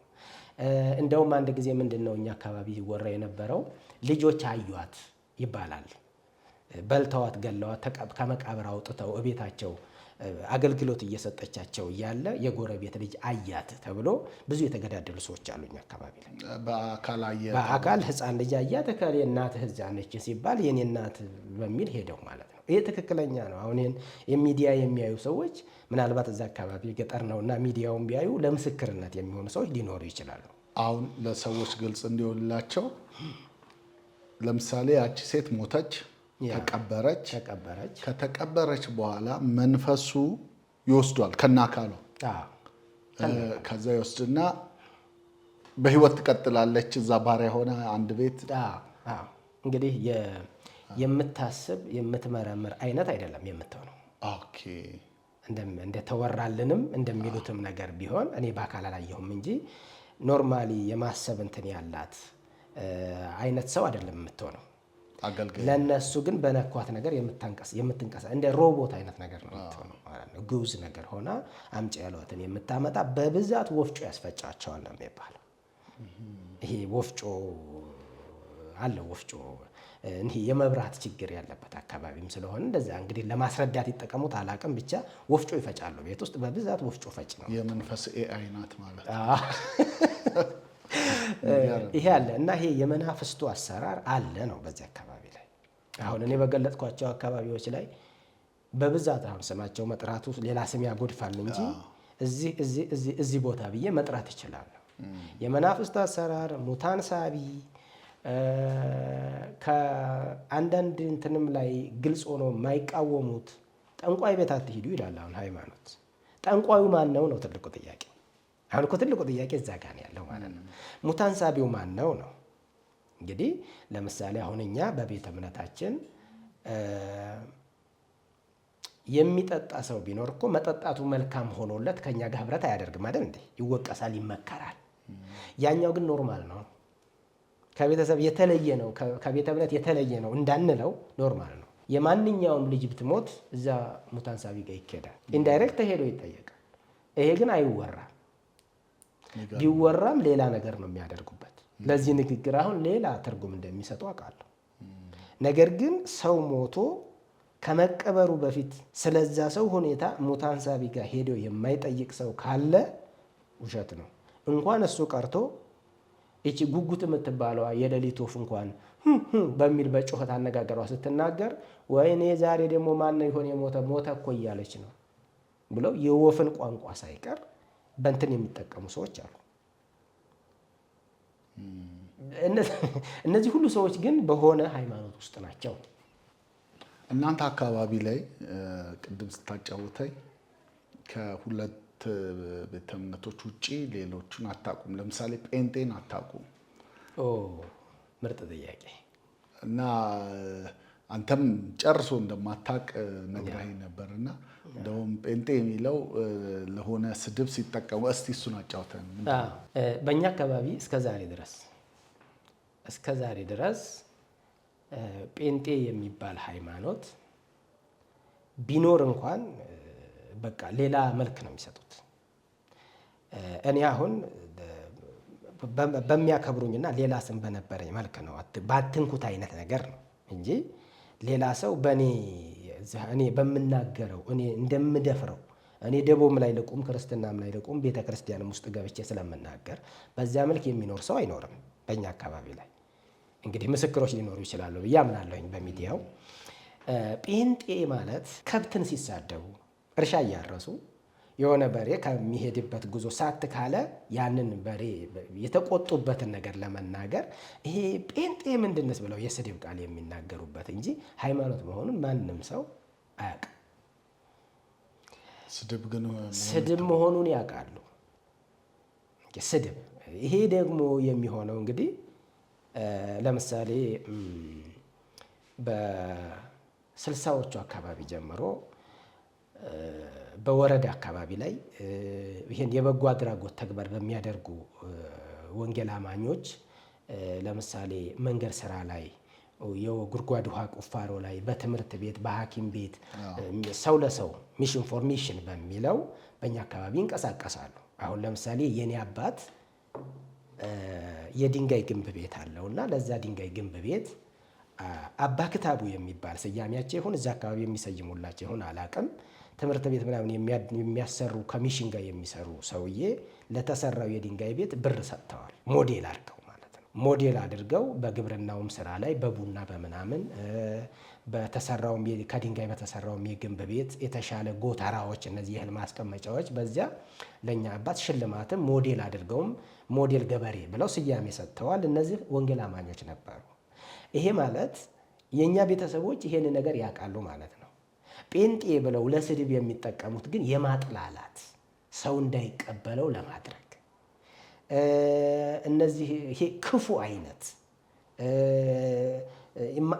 እንደውም አንድ ጊዜ ምንድን ነው እኛ አካባቢ ይወራ የነበረው ልጆች አዩት ይባላል። በልተዋት ገለዋት ከመቃብር አውጥተው እቤታቸው አገልግሎት እየሰጠቻቸው እያለ የጎረቤት ልጅ አያት ተብሎ ብዙ የተገዳደሉ ሰዎች አሉ እኛ አካባቢ ላይ። በአካል ሕፃን ልጅ አያት ከሌ እናትህ እዛ ነች ሲባል የኔ እናት በሚል ሄደው ማለት ነው። ይሄ ትክክለኛ ነው። አሁን የሚዲያ የሚያዩ ሰዎች ምናልባት እዛ አካባቢ ገጠር ነውና ሚዲያውን ቢያዩ ለምስክርነት የሚሆኑ ሰዎች ሊኖሩ ይችላሉ። አሁን ለሰዎች ግልጽ እንዲሆንላቸው ለምሳሌ ያቺ ሴት ሞተች፣ ተቀበረች። ከተቀበረች በኋላ መንፈሱ ይወስዷል ከናካሏ። ከዛ ይወስድና በህይወት ትቀጥላለች። እዛ ባሪያ ሆነ አንድ ቤት። እንግዲህ የምታስብ የምትመረምር አይነት አይደለም የምትሆነው። ኦኬ እንደተወራልንም እንደሚሉትም ነገር ቢሆን እኔ በአካል አላየሁም እንጂ ኖርማሊ የማሰብ እንትን ያላት አይነት ሰው አይደለም የምትሆነው። ለነሱ ግን በነኳት ነገር የምትንቀሳ እንደ ሮቦት አይነት ነገር ነው የምትሆነው ማለት ነው። ግዑዝ ነገር ሆና አምጪ ያሏትን የምታመጣ በብዛት ወፍጮ ያስፈጫቸዋል ነው የሚባለው። ይሄ ወፍጮ አለ ወፍጮ እንዲህ የመብራት ችግር ያለበት አካባቢም ስለሆነ እንደዛ እንግዲህ ለማስረዳት ይጠቀሙት አላቅም። ብቻ ወፍጮ ይፈጫሉ ቤት ውስጥ በብዛት ወፍጮ ፈጭ ነው። የመንፈስ ኤአይ ናት ማለት ይሄ አለ እና ይሄ የመናፍስቱ አሰራር አለ ነው በዚህ አካባቢ ላይ። አሁን እኔ በገለጥኳቸው አካባቢዎች ላይ በብዛት አሁን ስማቸው መጥራቱ ሌላ ስም ያጎድፋል እንጂ እዚህ ቦታ ብዬ መጥራት ይችላል። የመናፍስት አሰራር ሙታን ሳቢ ከአንዳንድ እንትንም ላይ ግልጽ ሆኖ የማይቃወሙት ጠንቋይ ቤት አትሂዱ ይላል። አሁን ሃይማኖት ጠንቋዩ ማን ነው ነው ትልቁ ጥያቄ። አሁን እኮ ትልቁ ጥያቄ እዛ ጋር ነው ያለው ማለት ነው። ሙታን ሳቢው ማን ነው ነው። እንግዲህ ለምሳሌ አሁን እኛ በቤተ እምነታችን የሚጠጣ ሰው ቢኖር እኮ መጠጣቱ መልካም ሆኖለት ከኛ ጋር ህብረት አያደርግም አይደል እንዴ? ይወቀሳል፣ ይመከራል። ያኛው ግን ኖርማል ነው፣ ከቤተሰብ የተለየ ነው፣ ከቤተ እምነት የተለየ ነው እንዳንለው ኖርማል ነው። የማንኛውም ልጅ ብትሞት እዛ ሙታን ሳቢ ጋር ይኬዳል፣ ኢንዳይሬክት ሄዶ ይጠየቃል። ይሄ ግን አይወራም። ቢወራም ሌላ ነገር ነው የሚያደርጉበት። ለዚህ ንግግር አሁን ሌላ ትርጉም እንደሚሰጡ አውቃለሁ። ነገር ግን ሰው ሞቶ ከመቀበሩ በፊት ስለዛ ሰው ሁኔታ ሙታን ሳቢ ጋር ሄዶ የማይጠይቅ ሰው ካለ ውሸት ነው። እንኳን እሱ ቀርቶ እቺ ጉጉት የምትባለዋ የሌሊት ወፍ እንኳን በሚል በጩኸት አነጋገሯ ስትናገር ወይኔ ዛሬ ደግሞ ማን ይሆን ሞተ እኮ እያለች ነው ብለው የወፍን ቋንቋ ሳይቀር በእንትን የሚጠቀሙ ሰዎች አሉ። እነዚህ ሁሉ ሰዎች ግን በሆነ ሃይማኖት ውስጥ ናቸው። እናንተ አካባቢ ላይ ቅድም ስታጫውተኝ ከሁለት ቤተ እምነቶች ውጭ ሌሎቹን አታውቁም? ለምሳሌ ጴንጤን አታውቁም? ምርጥ ጥያቄ። እና አንተም ጨርሶ እንደማታውቅ ነግረኸኝ ነበርና እንደውም ጴንጤ የሚለው ለሆነ ስድብ ሲጠቀሙ፣ እስቲ እሱን አጫውተን። በእኛ አካባቢ እስከ ዛሬ ድረስ ጴንጤ የሚባል ሃይማኖት ቢኖር እንኳን በቃ ሌላ መልክ ነው የሚሰጡት። እኔ አሁን በሚያከብሩኝና ሌላ ስም በነበረኝ መልክ ነው ባትንኩት አይነት ነገር ነው እንጂ ሌላ ሰው እኔ በምናገረው እኔ እንደምደፍረው እኔ ደቦም ላይ ልቁም ክርስትናም ላይ ልቁም ቤተ ክርስቲያንም ውስጥ ገብቼ ስለምናገር በዚያ መልክ የሚኖር ሰው አይኖርም በእኛ አካባቢ ላይ። እንግዲህ ምስክሮች ሊኖሩ ይችላሉ ብዬ አምናለሁኝ በሚዲያው። ጴንጤ ማለት ከብትን ሲሳደቡ እርሻ እያረሱ የሆነ በሬ ከሚሄድበት ጉዞ ሳት ካለ ያንን በሬ የተቆጡበትን ነገር ለመናገር ይሄ ጴንጤ ምንድነስ ብለው የስድብ ቃል የሚናገሩበት እንጂ ሃይማኖት መሆኑን ማንም ሰው አያውቅም። ስድብ ግን ስድብ መሆኑን ያውቃሉ። ስድብ። ይሄ ደግሞ የሚሆነው እንግዲህ ለምሳሌ በ60ዎቹ አካባቢ ጀምሮ በወረዳ አካባቢ ላይ ይሄን የበጎ አድራጎት ተግባር በሚያደርጉ ወንጌል አማኞች ለምሳሌ መንገድ ስራ ላይ፣ የጉድጓድ ውሃ ቁፋሮ ላይ፣ በትምህርት ቤት፣ በሐኪም ቤት ሰው ለሰው ሚሽን ፎር ሚሽን በሚለው በእኛ አካባቢ ይንቀሳቀሳሉ። አሁን ለምሳሌ የኔ አባት የድንጋይ ግንብ ቤት አለውና ለዛ ድንጋይ ግንብ ቤት አባ ክታቡ የሚባል ስያሜያቸው ይሁን እዛ አካባቢ የሚሰይሙላቸው ይሁን አላቅም፣ ትምህርት ቤት ምናምን የሚያሰሩ ከሚሽን ጋር የሚሰሩ ሰውዬ ለተሰራው የድንጋይ ቤት ብር ሰጥተዋል። ሞዴል አድርገው ማለት ነው። ሞዴል አድርገው በግብርናውም ስራ ላይ በቡና በምናምን በተሰራውም ከድንጋይ በተሰራውም የግንብ ቤት የተሻለ ጎተራዎች፣ እነዚህ የእህል ማስቀመጫዎች በዚያ ለእኛ አባት ሽልማትም ሞዴል አድርገውም ሞዴል ገበሬ ብለው ስያሜ ሰጥተዋል። እነዚህ ወንጌል አማኞች ነበሩ። ይሄ ማለት የእኛ ቤተሰቦች ይሄን ነገር ያውቃሉ ማለት ነው። ጴንጤ ብለው ለስድብ የሚጠቀሙት ግን የማጥላላት ሰው እንዳይቀበለው ለማድረግ እነዚህ ይሄ ክፉ አይነት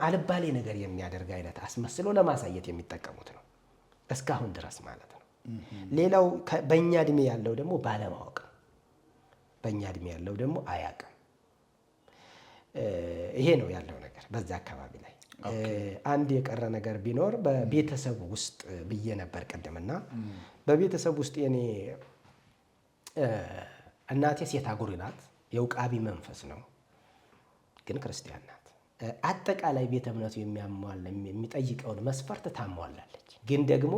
አልባሌ ነገር የሚያደርግ አይነት አስመስሎ ለማሳየት የሚጠቀሙት ነው እስካሁን ድረስ ማለት ነው። ሌላው በእኛ እድሜ ያለው ደግሞ ባለማወቅ ነው። በእኛ እድሜ ያለው ደግሞ አያውቅም። ይሄ ነው ያለው ነገር በዛ አካባቢ ላይ። አንድ የቀረ ነገር ቢኖር በቤተሰብ ውስጥ ብዬ ነበር ቅድምና፣ በቤተሰብ ውስጥ የኔ እናቴ ሴት አጉሪ ናት። የውቃቢ መንፈስ ነው ግን ክርስቲያን ናት። አጠቃላይ ቤተ እምነቱ የሚጠይቀውን መስፈርት ታሟላለች። ግን ደግሞ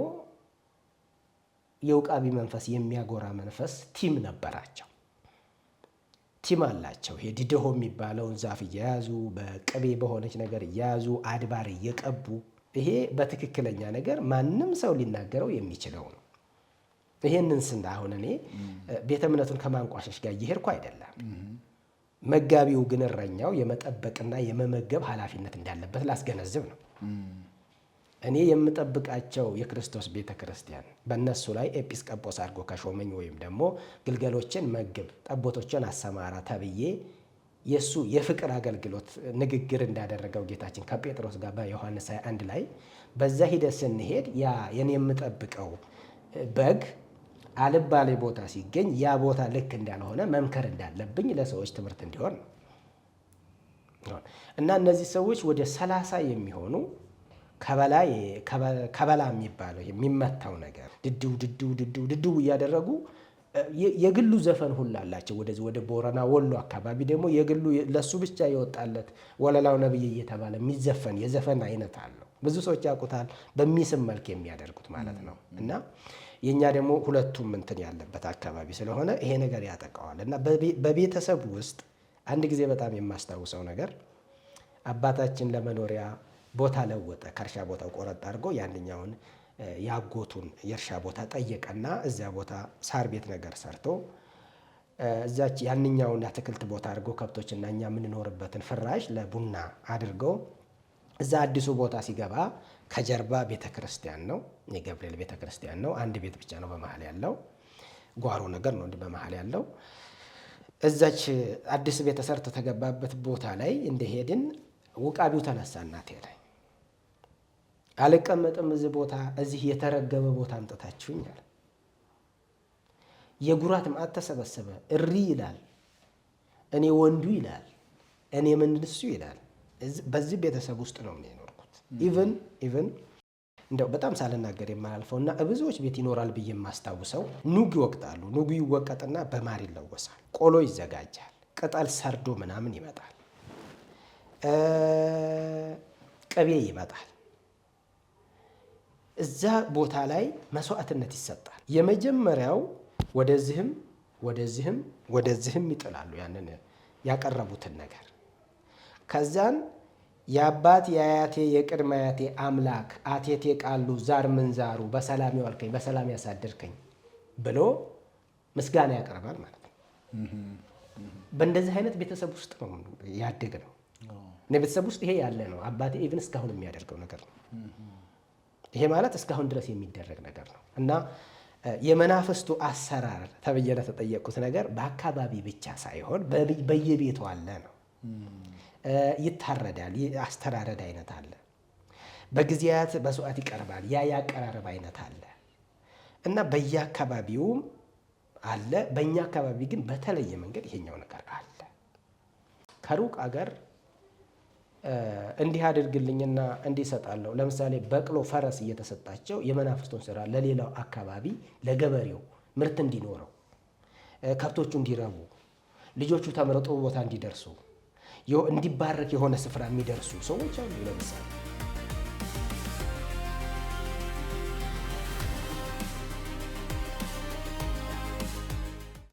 የውቃቢ መንፈስ የሚያጎራ መንፈስ ቲም ነበራቸው። ቲም አላቸው። ይሄ ዲደሆ የሚባለውን ዛፍ እየያዙ በቅቤ በሆነች ነገር እየያዙ አድባር እየቀቡ፣ ይሄ በትክክለኛ ነገር ማንም ሰው ሊናገረው የሚችለው ነው። ይሄንን ስንት አሁን እኔ ቤተ እምነቱን ከማንቋሸሽ ጋር እየሄድኩ አይደለም። መጋቢው ግን እረኛው የመጠበቅና የመመገብ ኃላፊነት እንዳለበት ላስገነዝብ ነው። እኔ የምጠብቃቸው የክርስቶስ ቤተ ክርስቲያን በእነሱ ላይ ኤጲስቆጶስ አድርጎ ከሾመኝ ወይም ደግሞ ግልገሎችን መግብ፣ ጠቦቶችን አሰማራ ተብዬ የእሱ የፍቅር አገልግሎት ንግግር እንዳደረገው ጌታችን ከጴጥሮስ ጋር በዮሐንስ 21 ላይ በዛ ሂደት ስንሄድ ያ የኔ የምጠብቀው በግ አልባሌ ቦታ ሲገኝ ያ ቦታ ልክ እንዳልሆነ መምከር እንዳለብኝ ለሰዎች ትምህርት እንዲሆን ነው። እና እነዚህ ሰዎች ወደ 30 የሚሆኑ ከበላ የሚባለው የሚመታው ነገር ድድው እያደረጉ የግሉ ዘፈን ሁላ አላቸው። ወደዚህ ወደ ቦረና ወሎ አካባቢ ደግሞ የግሉ ለሱ ብቻ የወጣለት ወለላው ነብይ እየተባለ የሚዘፈን የዘፈን አይነት አለው። ብዙ ሰዎች ያውቁታል። በሚስም መልክ የሚያደርጉት ማለት ነው። እና የኛ ደግሞ ሁለቱም እንትን ያለበት አካባቢ ስለሆነ ይሄ ነገር ያጠቃዋል። እና በቤተሰብ ውስጥ አንድ ጊዜ በጣም የማስታውሰው ነገር አባታችን ለመኖሪያ ቦታ ለወጠ። ከእርሻ ቦታው ቆረጥ አድርጎ ያንኛውን ያጎቱን የእርሻ ቦታ ጠየቀና እዚያ ቦታ ሳር ቤት ነገር ሰርቶ እዛች ያንኛውን አትክልት ቦታ አድርጎ ከብቶችና እኛ የምንኖርበትን ፍራሽ ለቡና አድርጎ እዛ አዲሱ ቦታ ሲገባ ከጀርባ ቤተክርስቲያን ነው፣ የገብርኤል ቤተክርስቲያን ነው። አንድ ቤት ብቻ ነው በመሀል ያለው፣ ጓሮ ነገር ነው እንዲህ በመሀል ያለው። እዛች አዲስ ቤት ተሰርቶ ተገባበት ቦታ ላይ እንደሄድን ውቃቢው ተነሳ። እናቴ ላይ አልቀመጥም እዚህ ቦታ፣ እዚህ የተረገመ ቦታ አምጥታችሁኝ አለ። የጉራት ማዕት ተሰበሰበ። እሪ ይላል፣ እኔ ወንዱ ይላል፣ እኔ ምንድን እሱ ይላል። በዚህ ቤተሰብ ውስጥ ነው የኖርኩት። ኢቭን እንደው በጣም ሳልናገር የማላልፈው እና ብዙዎች ቤት ይኖራል ብዬ የማስታውሰው ኑግ ይወቅጣሉ። ኑጉ ይወቀጥና በማር ይለወሳል። ቆሎ ይዘጋጃል። ቅጠል ሰርዶ ምናምን ይመጣል። ቅቤ ይመጣል። እዛ ቦታ ላይ መስዋዕትነት ይሰጣል። የመጀመሪያው ወደዚህም ይጥላሉ ያንን ያቀረቡትን ነገር። ከዛን የአባት የአያቴ የቅድመ አያቴ አምላክ አቴቴ ቃሉ ዛር ምንዛሩ በሰላም ያዋልከኝ በሰላም ያሳድርከኝ ብሎ ምስጋና ያቀርባል ማለት ነው። በእንደዚህ አይነት ቤተሰብ ውስጥ ነው ያደግ ነው። ቤተሰብ ውስጥ ይሄ ያለ ነው። አባቴ ኢቭን እስካሁን የሚያደርገው ነገር ነው። ይሄ ማለት እስካሁን ድረስ የሚደረግ ነገር ነው። እና የመናፍስቱ አሰራር ተብዬ ለተጠየቁት ነገር በአካባቢ ብቻ ሳይሆን በየቤቱ አለ ነው። ይታረዳል። አስተራረድ አይነት አለ። በጊዜያት በሰዓት ይቀርባል። ያቀራረብ አይነት አለ እና በየአካባቢውም አለ። በእኛ አካባቢ ግን በተለየ መንገድ ይሄኛው ነገር አለ። ከሩቅ አገር እንዲህ አድርግልኝና እንዲህ እሰጣለሁ። ለምሳሌ በቅሎ፣ ፈረስ እየተሰጣቸው የመናፍስቱን ስራ ለሌላው አካባቢ ለገበሬው ምርት እንዲኖረው፣ ከብቶቹ እንዲረቡ፣ ልጆቹ ተምረው ጥሩ ቦታ እንዲደርሱ፣ እንዲባረክ የሆነ ስፍራ የሚደርሱ ሰዎች አሉ። ለምሳሌ